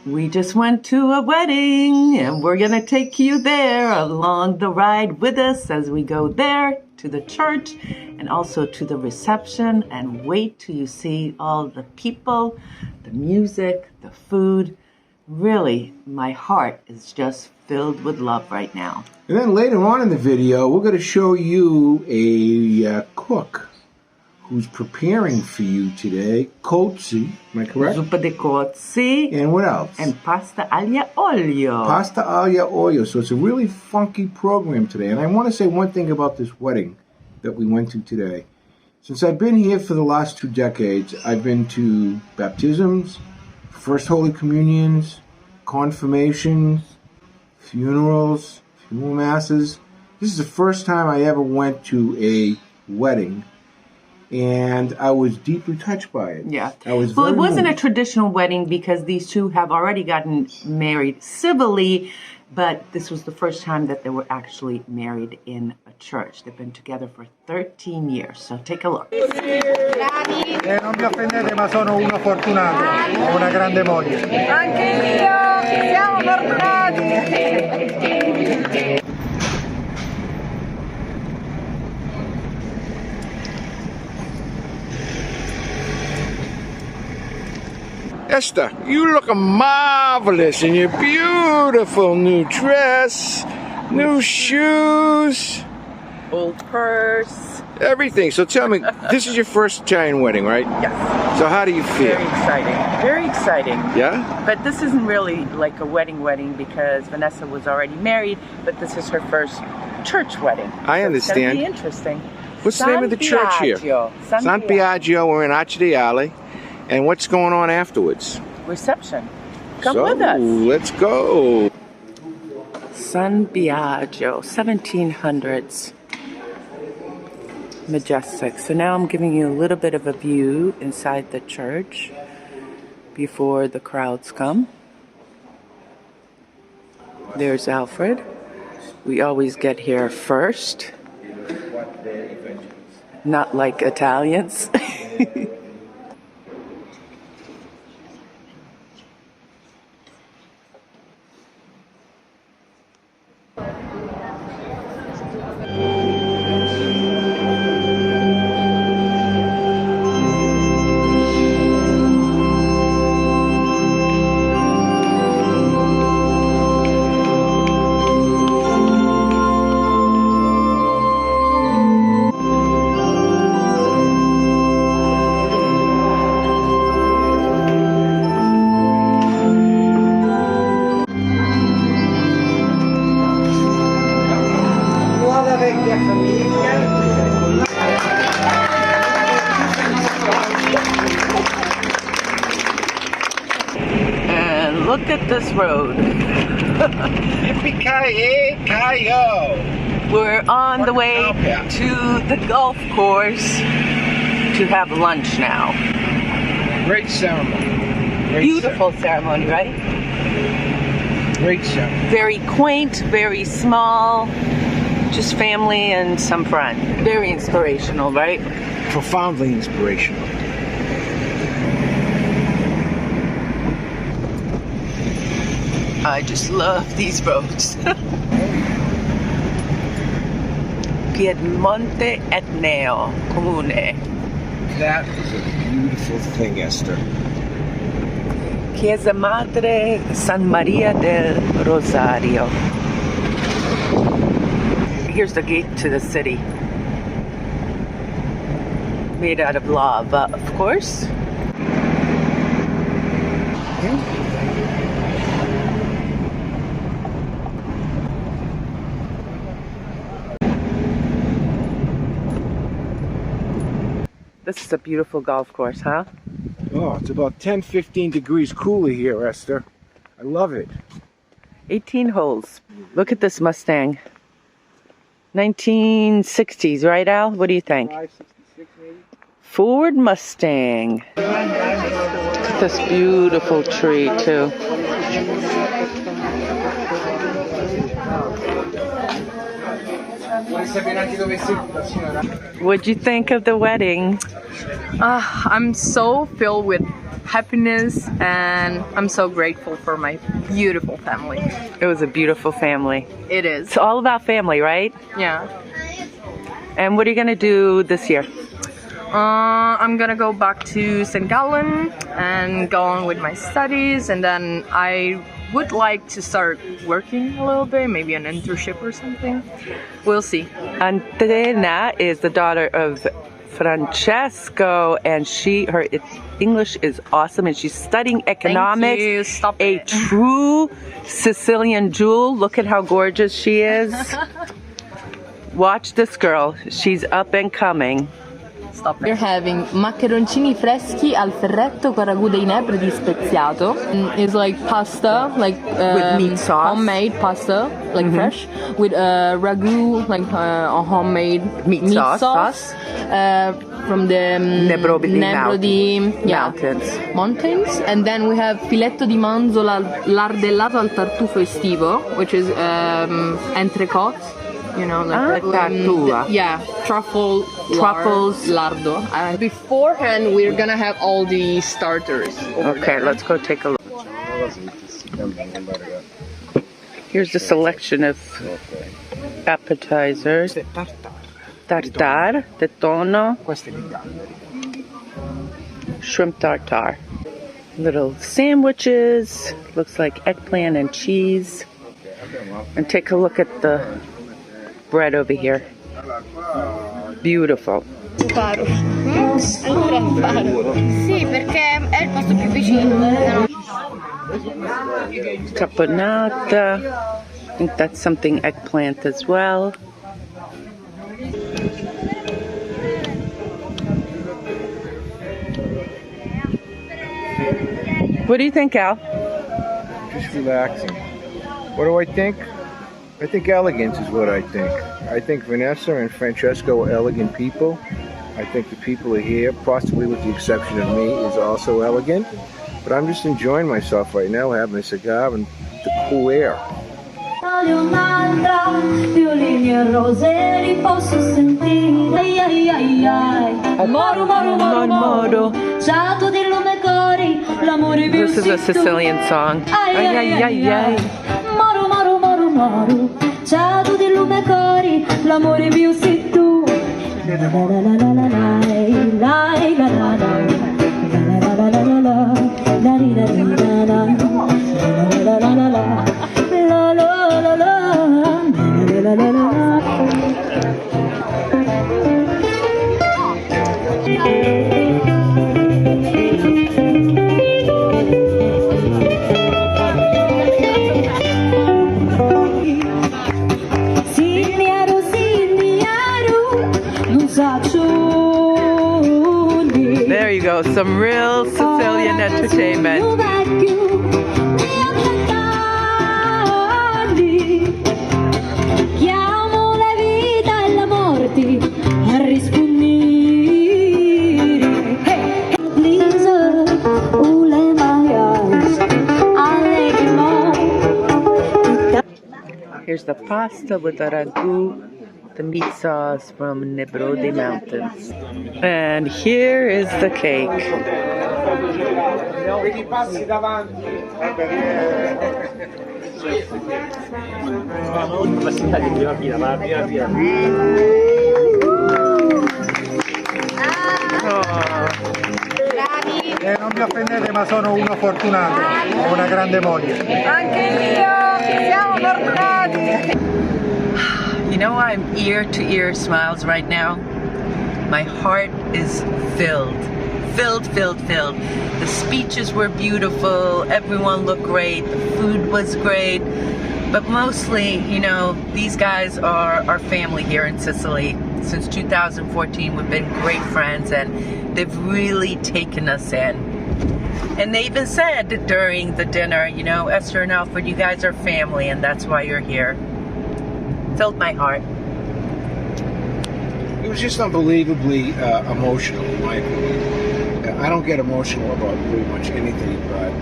We just went to a wedding and we're going to take you there along the ride with us as we go there to the church and also to the reception, and wait till you see all the people, the music, the food. Really, my heart is just filled with love right now. And then later on in the video, we're going to show you a cook who's preparing for you today cozzi, am I correct? Zuppa di cozzi. And what else? And pasta aglio olio. Pasta aglio olio. So it's a really funky program today. And I want to say one thing about this wedding that we went to today. Since I've been here for the last 2 decades, I've been to baptisms, First Holy Communions, confirmations, funerals, funeral masses. This is the first time I ever went to a wedding, and I was deeply touched by it. Yeah. I was well, very it wasn't moved. a traditional wedding because these two have already gotten married civilly, but this was the first time that they were actually married in a church. They've been together for 13 years, so take a look. Non vi offendete, ma sono uno fortunato, ho una grande moglie. Anche io, siamo fortunati. Esther, you look marvelous in your beautiful new dress, new shoes, Old purse. everything. So tell me, this is your first Italian wedding, right? Yes. So how do you feel? Very exciting. Very exciting. Yeah? But this isn't really like a wedding because Vanessa was already married, but this is her first church wedding. I understand. It's going to be interesting. What's the name of the church here? San Biagio. We're in Acciaiale. And what's going on afterwards? Reception. Come with us. Let's go. San Biagio, 1700s. Majestic. So now I'm giving you a little bit of a view inside the church before the crowds come. There's Alfred. We always get here first. Not like Italians. And look at this road. We're on the way to the golf course to have lunch now. Great ceremony. Beautiful ceremony, right? Great ceremony. Very quaint, very small, just family and some friends. Very inspirational, right? Profoundly inspirational. I just love these roads. Piedmonte Etneo Comune. That is a beautiful thing, Esther. Chiesa Madre San Maria del Rosario. Here's the gate to the city. Made out of lava, of course. This is a beautiful golf course, huh? Oh, it's about 10-15 degrees cooler here, Esther. I love it. 18 holes. Look at this Mustang. 1960s, right, Al? What do you think? 566 maybe? Ford Mustang. This beautiful tree, too. What'd you think of the wedding? I'm so filled with happiness, and I'm so grateful for my beautiful family. It was a beautiful family. It is. It's all about family, right? Yeah. And what are you going to do this year? I'm gonna go back to St. Gallen and go on with my studies, and then I would like to start working a little bit, maybe an internship or something. We'll see. Andrea is the daughter of Francesco, and her English is awesome, and she's studying economics. Thank you. Stop a it. true Sicilian jewel. Look at how gorgeous she is. Watch this girl. She's up and coming. Stop it. We're having maccheroncini freschi al ferretto con ragù di Nebre di speziato. It's like pasta, like with meat sauce. Homemade pasta, like fresh, with ragu, like a homemade meat sauce. From the Nebrodi mountains. And then we have filetto di manzola lardellato al tartufo estivo, which is entrecôte. You know, like truffles, lardo. Beforehand, we're gonna have all the starters. Okay, let's go take a look. Here's the selection of appetizers. Tartare, de tonno, shrimp tartare. Little sandwiches, looks like eggplant and cheese. And take a look at the bread over here. Beautiful. Faro. Ancora Faro. Sì, perché è il posto più vicino. Caponata. I think that's something eggplant as well. What do you think, Al? Just relaxing. What do I think? I think elegance is what I think. I think Vanessa and Francesco are elegant people. I think the people are here, possibly with the exception of me, is also elegant. But I'm just enjoying myself right now, having a cigar and the cool air. This is a Sicilian song. Ciao tu di lume cori, l'amore mio sei tu. La la la la la la la la la There you go, some real Sicilian entertainment. Chiamo la vita e la morte a rispondere. Please, oh, let my eyes, I let you know. Here's the pasta with the ragu, the meat sauce from Nebrodi Mountains. And here is the cake. Non vi offendete, ma sono uno fortunato, ho una grande moglie. Anche io, siamo fortunati. You know, I'm ear to ear smiles right now. My heart is filled. The speeches were beautiful, everyone looked great, the food was great, but mostly, you know, these guys are our family here in Sicily. Since 2014, we've been great friends, and they've really taken us in. And they even said during the dinner, you know, Esther and Alfred, you guys are family, and that's why you're here. Filled my heart. It was just unbelievably emotional, in my opinion. I don't get emotional about pretty much anything, but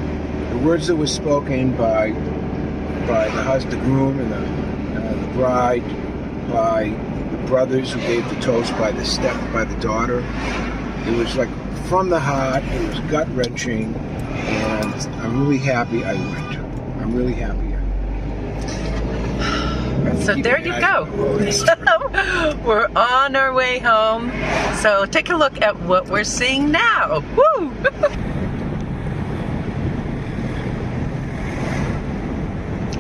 the words that were spoken by the groom and the bride, by the brothers who gave the toast, by the daughter, it was like from the heart. It was gut-wrenching, and I'm really happy I went. I'm really happy. So there you go. We're on our way home. So take a look at what we're seeing now. Woo!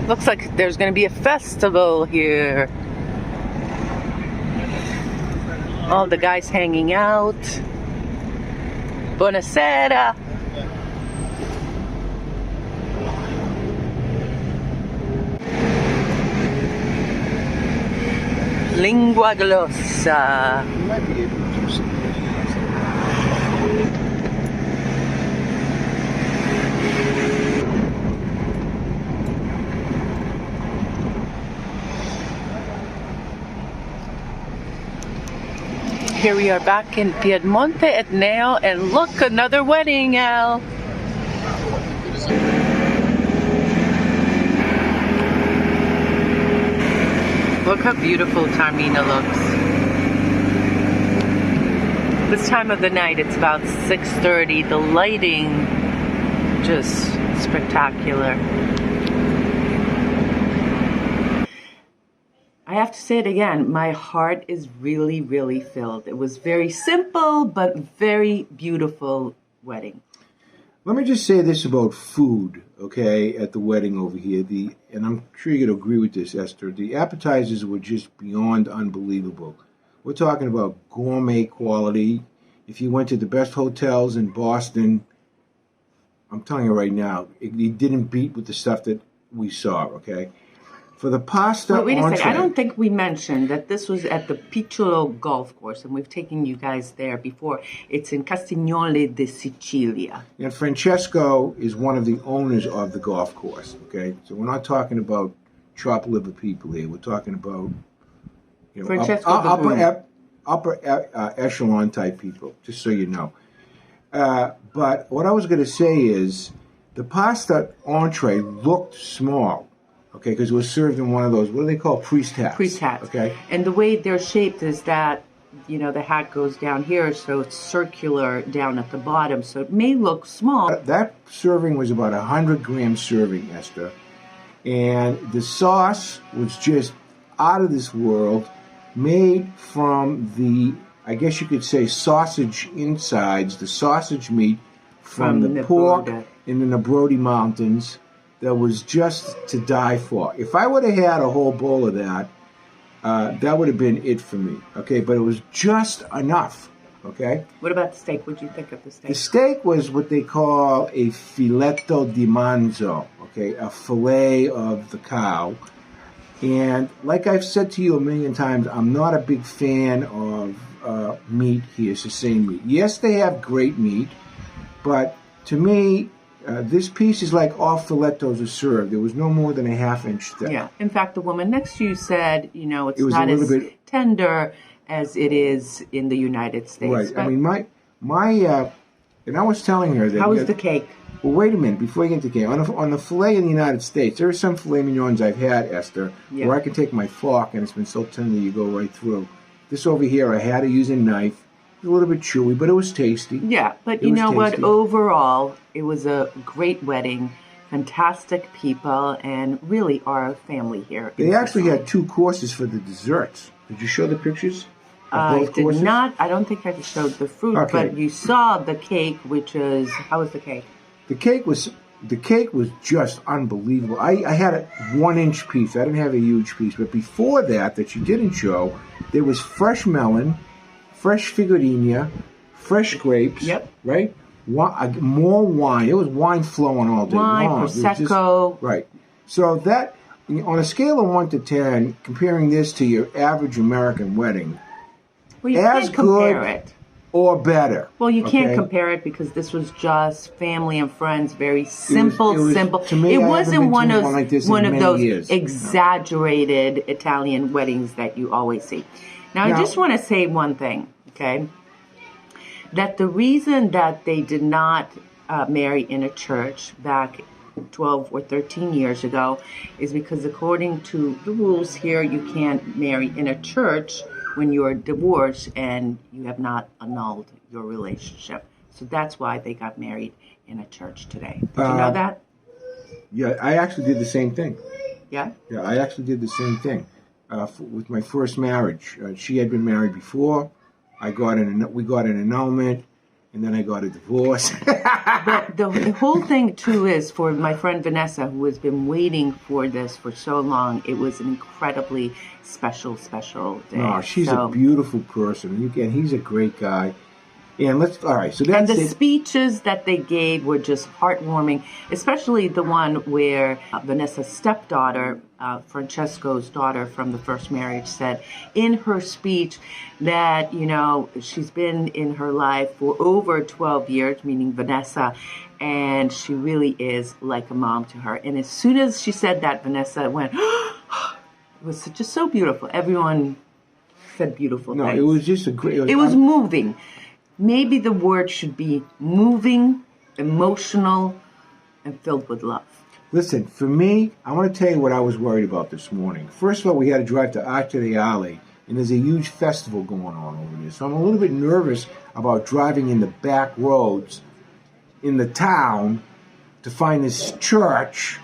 Looks like there's going to be a festival here. All the guys hanging out. Buonasera. Lingua glossa. You might be able to do something. Here we are back in Piedmonte Etneo, and look, another wedding, Al. Look how beautiful Taormina looks. This time of the night, it's about 6:30. The lighting, just spectacular. I have to say it again, my heart is really, really filled. It was very simple, but very beautiful wedding. Let me just say this about food, okay, at the wedding over here. And I'm sure you're going to agree with this, Esther. The appetizers were just beyond unbelievable. We're talking about gourmet quality. If you went to the best hotels in Boston, I'm telling you right now, it didn't beat with the stuff that we saw, okay? For the pasta Wait a entree, second. I don't think we mentioned that this was at the Picciolo Golf Course, and we've taken you guys there before. It's in Castiglione di Sicilia. And Francesco is one of the owners of the golf course, okay? So we're not talking about chopped liver people here. We're talking about, you know, Francesco upper echelon type people, just so you know. But what I was going to say is the pasta entree looked small. Okay, because it was served in one of those, what do they call, priest hats? Priest hats. Okay. And the way they're shaped is that, you know, the hat goes down here, so it's circular down at the bottom, so it may look small. That serving was about 100-gram serving, Esther. And the sauce was just out of this world, made from the, I guess you could say, sausage insides, the sausage meat from the pork in the Nebrodi Mountains. That was just to die for. If I would have had a whole bowl of that, that would have been it for me. Okay, but it was just enough. Okay. What about the steak? What did you think of the steak? The steak was what they call a filetto di manzo. Okay, a fillet of the cow. And like I've said to you a million times, I'm not a big fan of meat here, Sicilian meat. Yes, they have great meat, but to me, this piece is like all filettos are served. There was no more than a half-inch thick. Yeah. In fact, the woman next to you said, you know, it's not as tender as it is in the United States. Right. But I mean, my and I was telling her that. How was the cake? Well, wait a minute. Before you get to the cake, on the filet in the United States, there are some filet mignons I've had, Esther, where I can take my fork and it's been so tender you go right through. This over here, I had to use a knife. It was a little bit chewy, but it was tasty. Yeah, but you know what? Overall, it was a great wedding, fantastic people, and really our family here. They actually had 2 courses for the desserts. Did you show the pictures of both courses? Did not. I don't think I showed the fruit, but you saw the cake, which is, how was the cake? The cake was just unbelievable. I had a 1-inch piece. I didn't have a huge piece, but before that you didn't show, there was fresh melon, fresh figurina, fresh grapes. Yep. Right? More wine. It was wine flowing all day long. Prosecco. Right. So that, on a scale of 1 to 10, comparing this to your average American wedding, well, you can't compare it. Or better. Well, you can't compare it because this was just family and friends, very simple, simple. To me, it wasn't one of those years. Exaggerated Italian weddings that you always see. Now, I just want to say one thing, okay? That the reason that they did not marry in a church back 12 or 13 years ago is because according to the rules here, you can't marry in a church when you're divorced and you have not annulled your relationship. So that's why they got married in a church today. Did you know that? Yeah, I actually did the same thing. Yeah? Yeah, I actually did the same thing with my first marriage. She had been married before. We got an annulment, and then I got a divorce. But the whole thing, too, is for my friend Vanessa, who has been waiting for this for so long, it was an incredibly special day. No, she's a beautiful person. He's a great guy. And all right, so that's and the it. speeches that they gave were just heartwarming, especially the one where Vanessa's stepdaughter, Francesco's daughter from the first marriage, said in her speech that, she's been in her life for over 12 years, meaning Vanessa, and she really is like a mom to her. And as soon as she said that, Vanessa went, it was just so beautiful. Everyone said beautiful things. No, it was just a great... It was moving. Maybe the word should be moving, emotional, and filled with love. Listen, for me, I want to tell you what I was worried about this morning. First of all, we had to drive to Arche di Ale, and there's a huge festival going on over there. So I'm a little bit nervous about driving in the back roads in the town to find this church.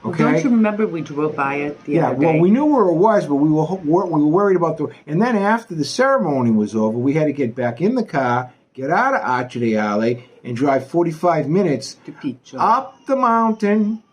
Okay. Don't you remember we drove by it the other day? Yeah, well, we knew where it was, but we were worried about And then after the ceremony was over, we had to get back in the car, get out of Arche di Ale, and drive 45 minutes to Picciolo. Up the mountain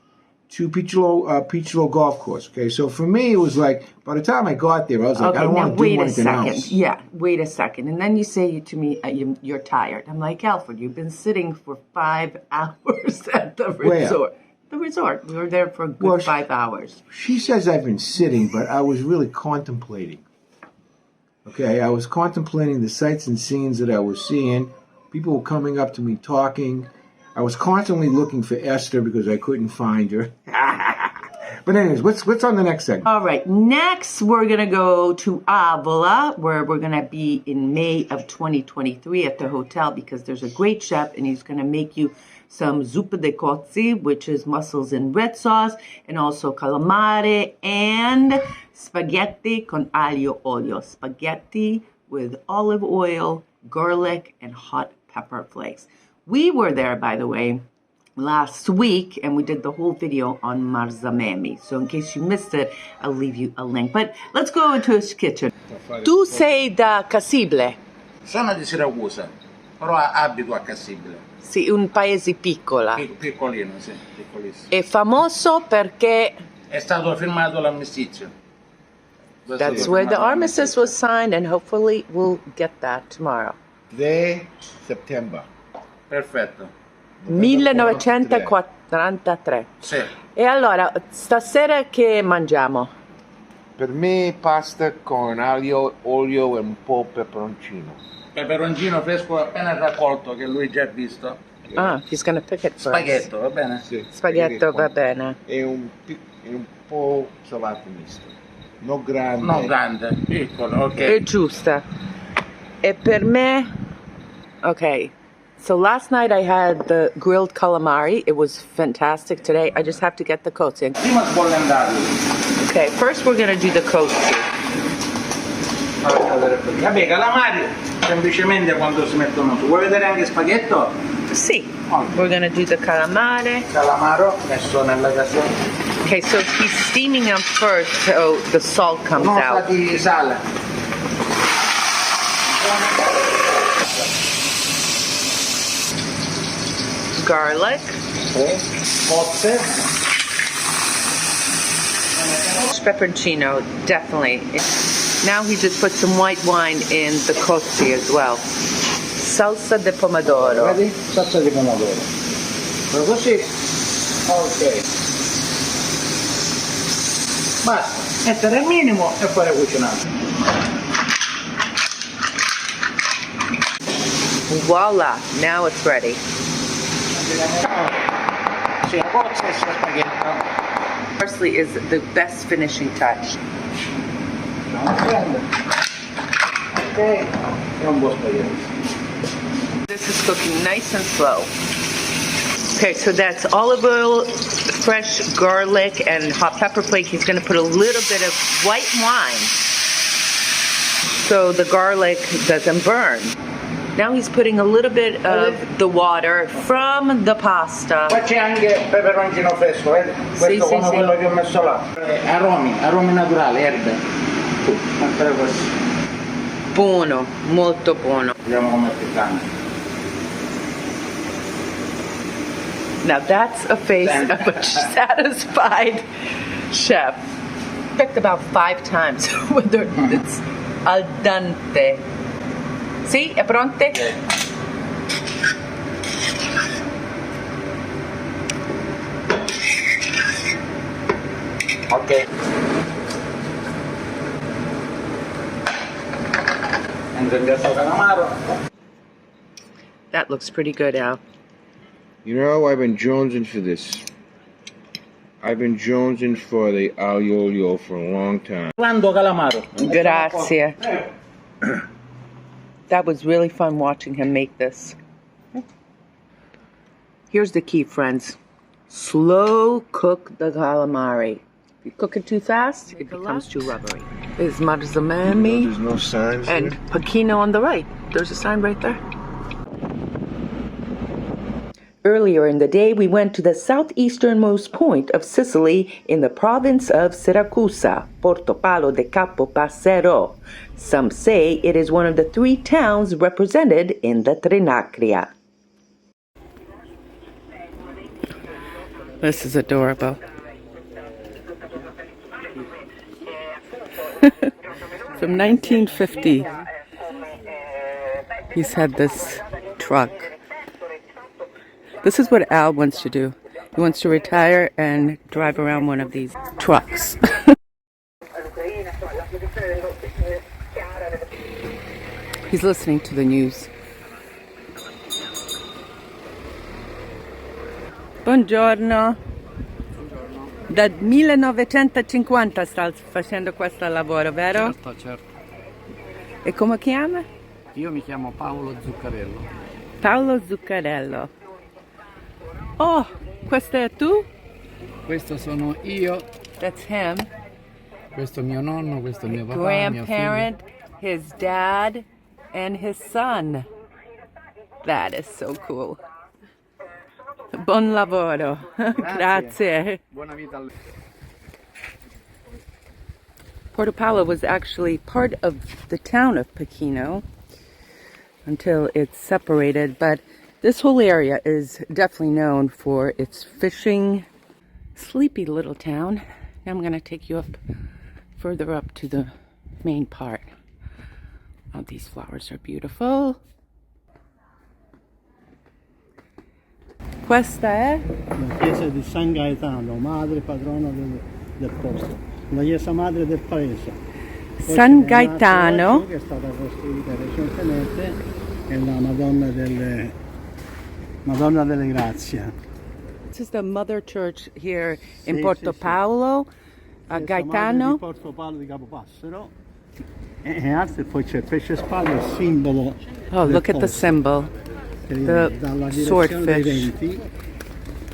to Picciolo Golf Course. Okay, so for me, it was like, by the time I got there, I was like, I don't want to do anything else. Yeah, wait a second. And then you say to me, you're tired. I'm like, Alfred, you've been sitting for 5 hours at the resort. Where? The resort. We were there for a good 5 hours. She says I've been sitting, but I was really contemplating. Okay, I was contemplating the sights and scenes that I was seeing. People were coming up to me talking. I was constantly looking for Esther because I couldn't find her. But anyways, what's on the next segment? All right, next we're going to go to Avola, where we're going to be in May of 2023 at the hotel because there's a great chef and he's going to make you some zuppa de cozzi, which is mussels in red sauce, and also calamare and spaghetti con aglio olio. Spaghetti with olive oil, garlic, and hot pepper flakes. We were there, by the way, last week, and we did the whole video on Marzamemi. So in case you missed it, I'll leave you a link. But let's go into his kitchen. Tu sei da Cassibile? Sono di Siracusa, però abito a Cassibile. Sì, un paese piccola. Piccolino, sì, piccolissimo. È famoso perché... È stato firmato l'armistizio. That's where the armistice was signed, and hopefully we'll get that tomorrow. 3 September. Perfetto. 1943. Sì. E allora, stasera che mangiamo? Per me pasta con aglio, olio e un po' peperoncino. Peperoncino fresco appena raccolto, che lui già ha visto. Ah, he's gonna pick it first. Spaghetto, va bene? Sì, Spaghetto va bene. E un po' salato misto. Non grande. Non grande, piccolo, ok. È giusta. E per me... Okay. So last night I had the grilled calamari. It was fantastic. Today I just have to get the cozzi. Prima sbollendarli. Okay, first we're gonna do the cozzi. Vabbè, calamari semplicemente quando si mettono su. Vuoi vedere anche spaghetto? Sì. We're gonna do the calamare. Calamaro messo nella casella. Okay, so he's steaming them first so the salt comes No, out. di sale. Garlic. Cozze. Pepperoncino, definitely. Now he just put some white wine in the cozzi as well. Salsa de pomodoro. Vedi? Salsa di pomodoro. Così. Ok. Basta. Mettere il minimo e poi cucinare. Voila, now it's ready. Sì, la cozza e il spaghetto. Parsley is the best finishing touch. Ok. E un buon spaghetto. This is cooking nice and slow. Okay, so that's olive oil, fresh garlic, and hot pepper flake. He's going to put a little bit of white wine so the garlic doesn't burn. Now he's putting a little bit of the water from the pasta. Qua c'è anche peperoncino fresco, vedi? Questo come quello che ho messo là. Aromi naturali, erbe. Mettere questo. Buono, molto buono. Vediamo come è piccante. Now that's a face of a satisfied chef. Checked about 5 times whether it's al dente. Sì, è pronte? Ok. That looks pretty good, Al. You know, I've been jonesing for this. I've been jonesing for the aglio olio for a long time. Calamaro. Grazie. That was really fun watching him make this. Here's the key, friends. Slow cook the calamari. If you cook it too fast, it becomes too rubbery. There's marzamani There's no signs and there? pacchino on the right. There's a sign right there. Earlier in the day, we went to the southeasternmost point of Sicily in the province of Siracusa, Portopaolo di Passero. Some say it is one of the 3 towns represented in the Trinacria. This is adorable. From 1950, he's had this truck. This is what Al wants to do. He wants to retire and drive around one of these trucks. He's listening to the news. Buongiorno. Dal 1950 sta facendo questo lavoro, vero? Certo, certo. E come chiama? Io mi chiamo Paolo Zuccarello. Paolo Zuccarello. Oh, questo è tu? Questo sono io, That's him. questo è mio nonno, questo è mio papà, Grandparent, his dad, and his son. That is so cool. Buon lavoro. Grazie. Buona vita a lei. Portopaolo was actually part of the town of Pechino until it's separated, but this whole area is definitely known for its fishing. Sleepy little town. Now I'm going to take you up further up to the main part. Oh, these flowers are beautiful. Questa è? La chiesa di San Gaetano, madre patrona del posto, la chiesa madre del paese. Poi San c'è Gaetano. laggiù, che è stata costruita recentemente, è la Madonna delle Grazie. This is the mother church here in Sì, Portopaolo, a Chiesa Gaetano. madre di Portopaolo di Passero. E altri, poi c'è il pesce spalla, il simbolo. Oh, del look at the posto. symbol. Dalla direzione dei swordfish. venti,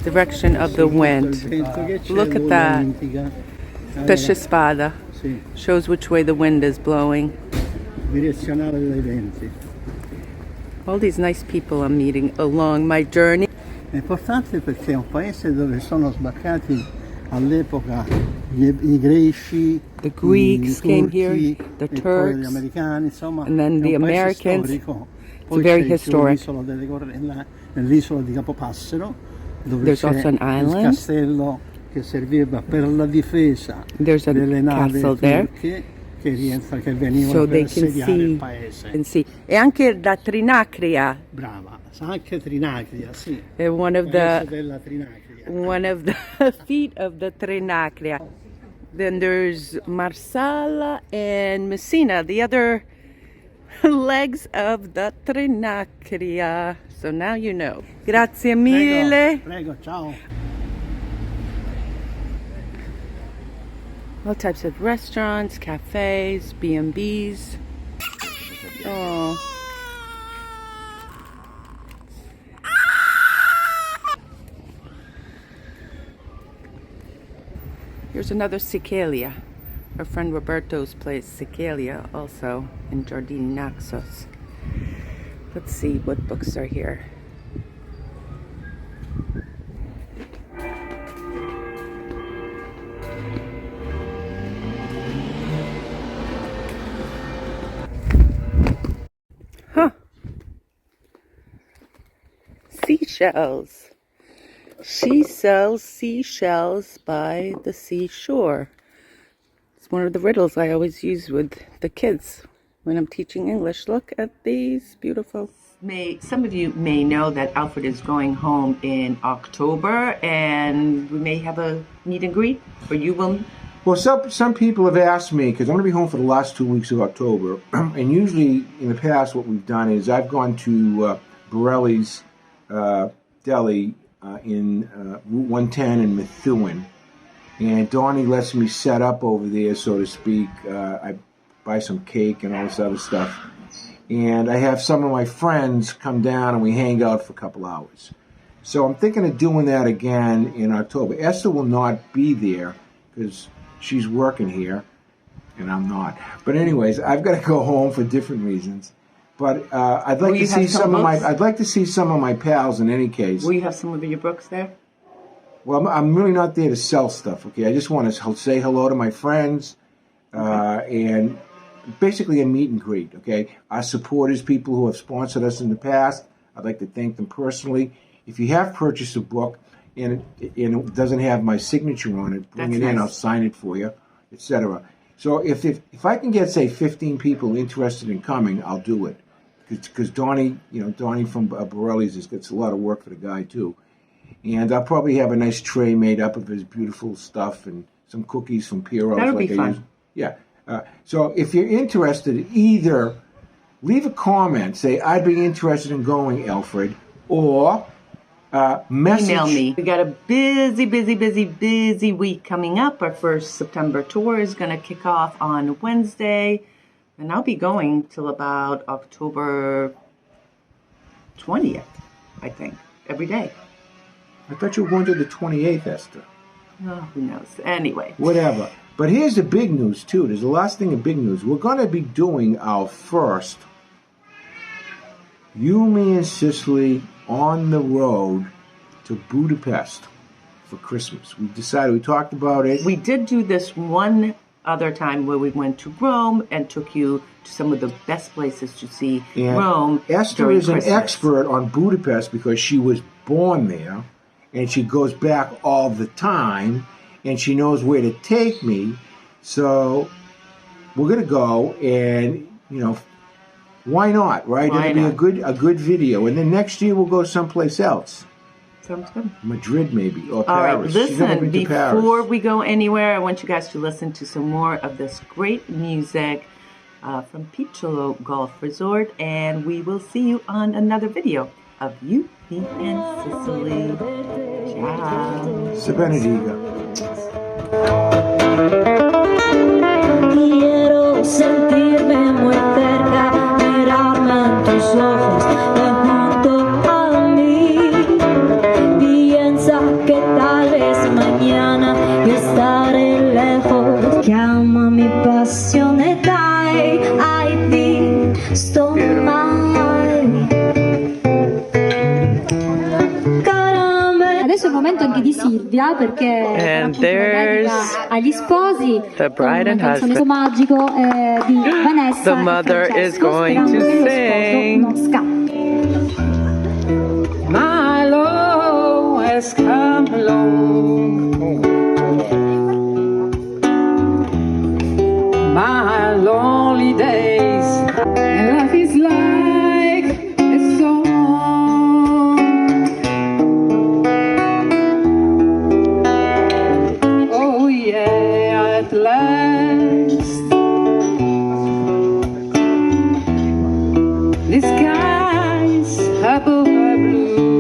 Direction of the wind. il vento che c'è, Look at lui that. indica. Pesce spada. Sì, Shows which way the wind is blowing. direzionale dei venti. All these nice people I'm meeting along my journey. È importante perché è un paese dove sono sbarcati all'epoca i greci, The Greeks i came turchi, here, the e poi Turks, gli americani, insomma, and then è the un paese Americans. storico. It's Poi very c'è historic. l'isola nell'isola di Capopassero, dove There's c'è also an il island. castello che serviva per la difesa There's a delle navi castle there. turche che venivano So per they can assediare il see paese. and see. E anche da Trinacria, Brava, anche Trinacria, sì. one of Paese the della Trinacria. one of the feet of the Trinacria. Then there's Marsala and Messina, the other legs of the Trinacria. So now you know. Grazie mille. Prego, ciao. All types of restaurants, cafes, B&Bs. Oh. Here's another Sicilia. Our friend Roberto's place, Sicilia, also in Giardini Naxos. Let's see what books are here. Huh. Seashells. She sells seashells by the seashore. It's one of the riddles I always use with the kids when I'm teaching English. Look at these beautiful. Some of you may know that Alfred is going home in October, and we may have a meet and greet, or you will. Well, some people have asked me, because I'm going to be home for the last 2 weeks of October, and usually in the past what we've done is I've gone to Borelli's Deli in Route 110 in Methuen, and Donnie lets me set up over there, so to speak. I buy some cake and all this other stuff, and I have some of my friends come down and we hang out for a couple hours. So I'm thinking of doing that again in October. Esther will not be there because she's working here and I'm not. But anyways, I've got to go home for different reasons. But I'd like to see I'd like to see some of my pals in any case. Will you have some of your books there? Well, I'm really not there to sell stuff, okay? I just want to say hello to my friends and basically a meet and greet, okay? Our supporters, people who have sponsored us in the past, I'd like to thank them personally. If you have purchased a book and it doesn't have my signature on it, bring it in, I'll sign it for you, etc. So if I can get, say, 15 people interested in coming, I'll do it. Because Donnie from Borelli's gets a lot of work for the guy, too. And I'll probably have a nice tray made up of his beautiful stuff and some cookies from Piero's. That'll be fun. Yeah. So if you're interested, either leave a comment, say, I'd be interested in going, Alfred, or message. Email me. We got a busy week coming up. Our first September tour is going to kick off on Wednesday, and I'll be going till about October 20th, I think, every day. I thought you were going to the 28th, Esther. Oh, who knows? Anyway. Whatever. But here's the big news, too. There's the last thing of big news. We're going to be doing our first You, Me, and Sicily on the road to Budapest for Christmas. We talked about it. We did do this one other time where we went to Rome and took you to some of the best places to see Rome. Esther is an expert on Budapest because she was born there, and she goes back all the time, and she knows where to take me. So we're going to go, and, why not, right? It'll be a good video. And then next year we'll go someplace else. Sounds good. Madrid, maybe, or All Paris. right, listen, before we go anywhere, I want you guys to listen to some more of this great music from Picciolo Golf Resort, and we will see you on another video of You, Me, and Sicily. Ciao. Se benediga. Quiero sentirme muy cerca, mirarme en tus ojos, junto a mí. Piensa que tal vez mañana yo estaré lejos. Chiama mi passione, dai, ai ti sto mai. Adesso è il momento anche di Silvia, perché dedica agli sposi the bride and una canzone husband. magico di Vanessa. The mother e is Francesco, going sperando to che lo sing. sposo non scappi. My Lord has come along. My lonely days, and life is like a song. Oh yeah, at last the skies above are blue.